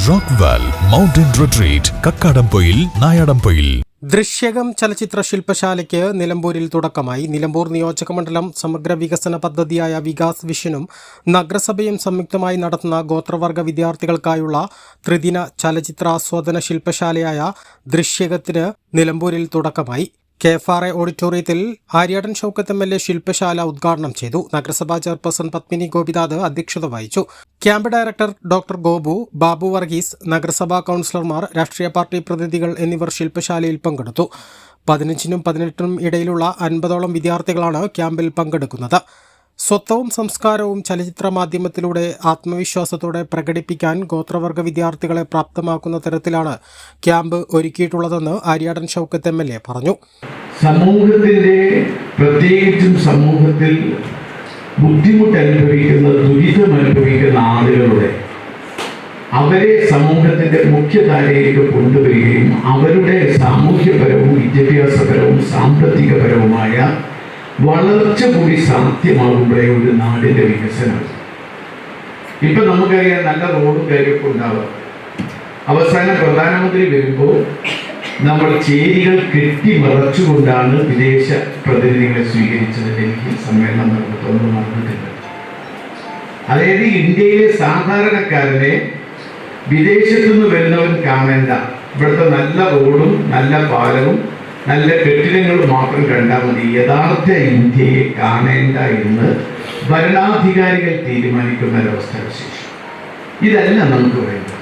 Rockwell mountain retreat, Kakkadampoyil, Nayadampoyil. ദൃശ്യകം ചലച്ചിത്ര ശില്പശാലയ്ക്ക് നിലമ്പൂരിൽ തുടക്കമായി. നിലമ്പൂർ നിയോജകമണ്ഡലം സമഗ്ര വികസന പദ്ധതിയായ വികാസ് വിഷനും നഗരസഭയും സംയുക്തമായി നടത്തുന്ന ഗോത്രവർഗ വിദ്യാർത്ഥികൾക്കായുള്ള ത്രിദിന ചലച്ചിത്രാസ്വാദന ശില്പശാലയായ ദൃശ്യകത്തിന് നിലമ്പൂരിൽ തുടക്കമായി. KFRA ഓഡിറ്റോറിയത്തിൽ ആര്യാടൻ ഷൗക്കത്ത് MLA ശില്പശാല ഉദ്ഘാടനം ചെയ്തു. നഗരസഭാ ചെയർപേഴ്സൺ പത്മിനി ഗോപിനാഥ് അധ്യക്ഷത വഹിച്ചു. Camp director doctor Gopu, Babu Varghese, നഗരസഭാ കൗൺസിലർമാർ, രാഷ്ട്രീയ പാർട്ടി പ്രതിനിധികൾ എന്നിവർ ശില്പശാലയിൽ പങ്കെടുത്തു. 15നും 18നും ഇടയിലുള്ള 50ഓളം വിദ്യാർത്ഥികളാണ് ക്യാമ്പിൽ പങ്കെടുക്കുന്നത്. സ്വത്വവും സംസ്കാരവും ചലച്ചിത്ര മാധ്യമത്തിലൂടെ ആത്മവിശ്വാസത്തോടെ പ്രകടിപ്പിക്കാൻ ഗോത്രവർഗ വിദ്യാർത്ഥികളെ പ്രാപ്തമാക്കുന്ന തരത്തിലാണ് ക്യാമ്പ് ഒരുക്കിയിട്ടുള്ളതെന്ന് ആര്യാടൻ ഷൗക്കത്ത് MLA പറഞ്ഞു. സമൂഹത്തിന്റെ, പ്രത്യേകിച്ചും സമൂഹത്തിൽ ബുദ്ധിമുട്ട് അനുഭവിക്കുന്ന, ദുരിതം അനുഭവിക്കുന്ന ആളുകളുടെ അവരെ സമൂഹത്തിന്റെ മുഖ്യധാരയിലേക്ക് കൊണ്ടുവരികയും അവരുടെ സാമൂഹ്യപരവും വിദ്യാഭ്യാസപരവും സാമ്പത്തികപരവുമായ വളർച്ച കൂടി സാധ്യമാകുമ്പോഴേ ഒരു നാടിന്റെ വികസനം. ഇപ്പൊ നമുക്കറിയാം, നല്ല റോഡും കാര്യമൊക്കെ ഉണ്ടാവുക. അവസാനം പ്രധാനമന്ത്രി വരുമ്പോൾ നമ്മൾ ചേരികൾ കെട്ടിമറച്ചുകൊണ്ടാണ് വിദേശ പ്രതിനിധികളെ സ്വീകരിച്ചത്. ഡൽഹി സമ്മേളനം നടത്തുന്നത് നടന്നിട്ടില്ല. അതായത് ഇന്ത്യയിലെ സാധാരണക്കാരനെ വിദേശത്തു നിന്ന് വരുന്നവൻ കാണേണ്ട, ഇവിടുത്തെ നല്ല റോഡും നല്ല പാലവും നല്ല കെട്ടിടങ്ങളും മാത്രം കണ്ടാൽ മതി, യഥാർത്ഥ ഇന്ത്യയെ കാണേണ്ട എന്ന് ഭരണാധികാരികൾ തീരുമാനിക്കുന്ന ഒരവസ്ഥാവിശേഷം. ഇതല്ല നമുക്ക് വേണ്ടത്.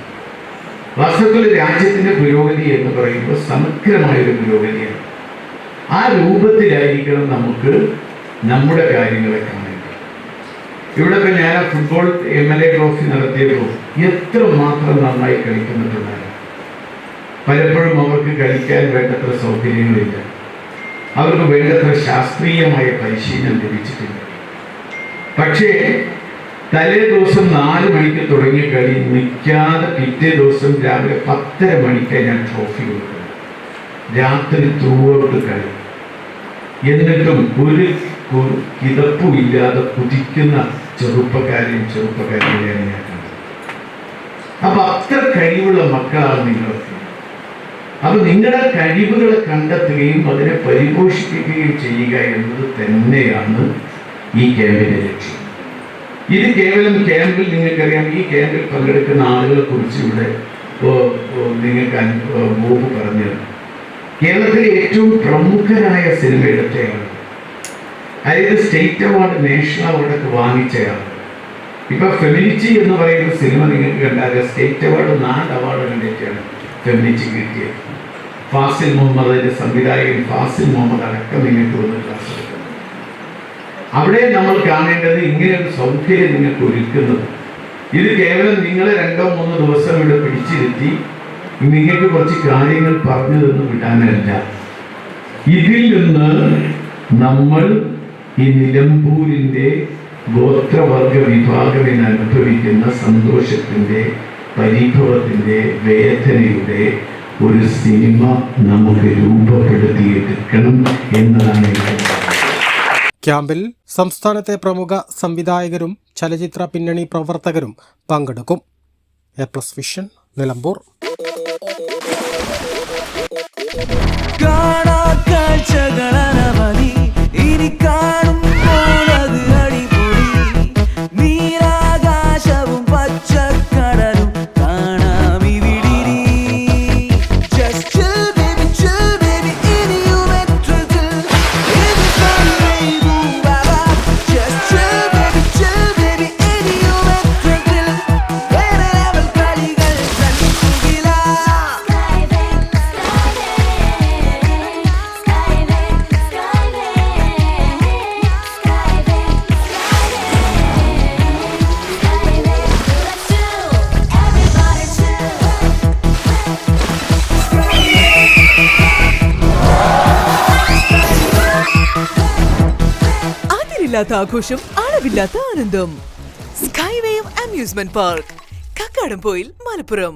വാസ്തവത്തിൽ രാജ്യത്തിന്റെ പുരോഗതി എന്ന് പറയുമ്പോൾ സമഗ്രമായൊരു പുരോഗതിയാണ്. ആ രൂപത്തിലായിരിക്കണം നമുക്ക് നമ്മുടെ കാര്യങ്ങളെ കാണേണ്ടത്. ഇവിടെ ഇപ്പം ഞാൻ ഫുട്ബോൾ MLA ട്രോഫി നടത്തിയപ്പോൾ എത്രമാത്രം നന്നായി കളിക്കുന്നുണ്ടായിരുന്നു. പലപ്പോഴും അവർക്ക് കളിക്കാൻ വേണ്ടത്ര സൗകര്യങ്ങളില്ല, അവർക്ക് വേണ്ടത്ര ശാസ്ത്രീയമായ പരിശീലനം ലഭിച്ചിട്ടില്ല. പക്ഷേ തലേ ദിവസം 4 മണിക്ക് തുടങ്ങിയ കളി നിൽക്കാതെ പിറ്റേ ദിവസം രാവിലെ 10:30 മണിക്ക് ഞാൻ ട്രോഫി കൊടുക്കുന്നു. രാത്രി ത്രൂഔട്ട് കളി. എന്നിട്ടും ഒരു കിതപ്പുമില്ലാതെ കുതിക്കുന്ന ചെറുപ്പക്കാരെയാണ് ഞാൻ കണ്ടത്. അപ്പൊ അത്ര കഴിവുള്ള മക്കളാണ് നിങ്ങളൊക്കെ. അപ്പൊ നിങ്ങളുടെ കഴിവുകളെ കണ്ടെത്തുകയും അതിനെ പരിപോഷിപ്പിക്കുകയും ചെയ്യുക എന്നത് തന്നെയാണ് ഈ ക്യാമ്പിന്റെ ലക്ഷ്യം. ഇത് കേവലം ക്യാമ്പിൽ, നിങ്ങൾക്കറിയാം, ഈ ക്യാമ്പിൽ പങ്കെടുക്കുന്ന ആളുകളെ കുറിച്ച് ഇവിടെ നിങ്ങൾക്ക് ബോബു പറഞ്ഞു. കേരളത്തിലെ ഏറ്റവും പ്രമുഖരായ സിനിമ എടുത്തയാൾ, അതായത് സ്റ്റേറ്റ് അവാർഡ്, നാഷണൽ അവാർഡൊക്കെ വാങ്ങിച്ചയാൾ. ഇപ്പൊ ഫെമിനിറ്റി എന്ന് പറയുന്ന സിനിമ നിങ്ങൾക്ക് കണ്ടാൽ സ്റ്റേറ്റ് അവാർഡ് 4 അവാർഡ് കണ്ടിട്ടാണ് ഫെമിനിറ്റി കിട്ടിയത്. ഫാസിൽ മുഹമ്മദിന്റെ സംവിധായകൻ ഫാസിൽ മുഹമ്മദ് അടക്കം നിങ്ങൾക്ക് വന്ന് ക്ലാസ് എടുക്കുന്നത്. അവിടെ നമ്മൾ കാണേണ്ടത് ഇങ്ങനെയൊരു സൗകര്യം നിങ്ങൾക്ക് ഒരുക്കുന്നത്. ഇത് കേവലം നിങ്ങളെ 2-3 ദിവസം ഇവിടെ പിടിച്ചിരുത്തി നിങ്ങൾക്ക് കുറച്ച് കാര്യങ്ങൾ പറഞ്ഞു തന്നു വിടാനല്ല. ഇതിൽ നിന്ന് നമ്മൾ ഈ നിലമ്പൂരിന്റെ ഗോത്രവർഗ വിഭാഗത്തിന് അനുഭവിക്കുന്ന സന്തോഷത്തിന്റെ, പരിഭവത്തിന്റെ, വേദനയുടെ ഒരു സിനിമ നമുക്ക് രൂപപ്പെടുത്തിയെടുക്കണം എന്നതാണ്. ക്യാമ്പിൽ സംസ്ഥാനത്തെ പ്രമുഖ സംവിധായകരും ചലച്ചിത്ര പിന്നണി പ്രവർത്തകരും പങ്കെടുക്കും. A+ vision, Nilambur. ആഘോഷം, അളവില്ലാത്ത ആനന്ദം. Skywave amusement park, Kakkadampoyil, Malappuram.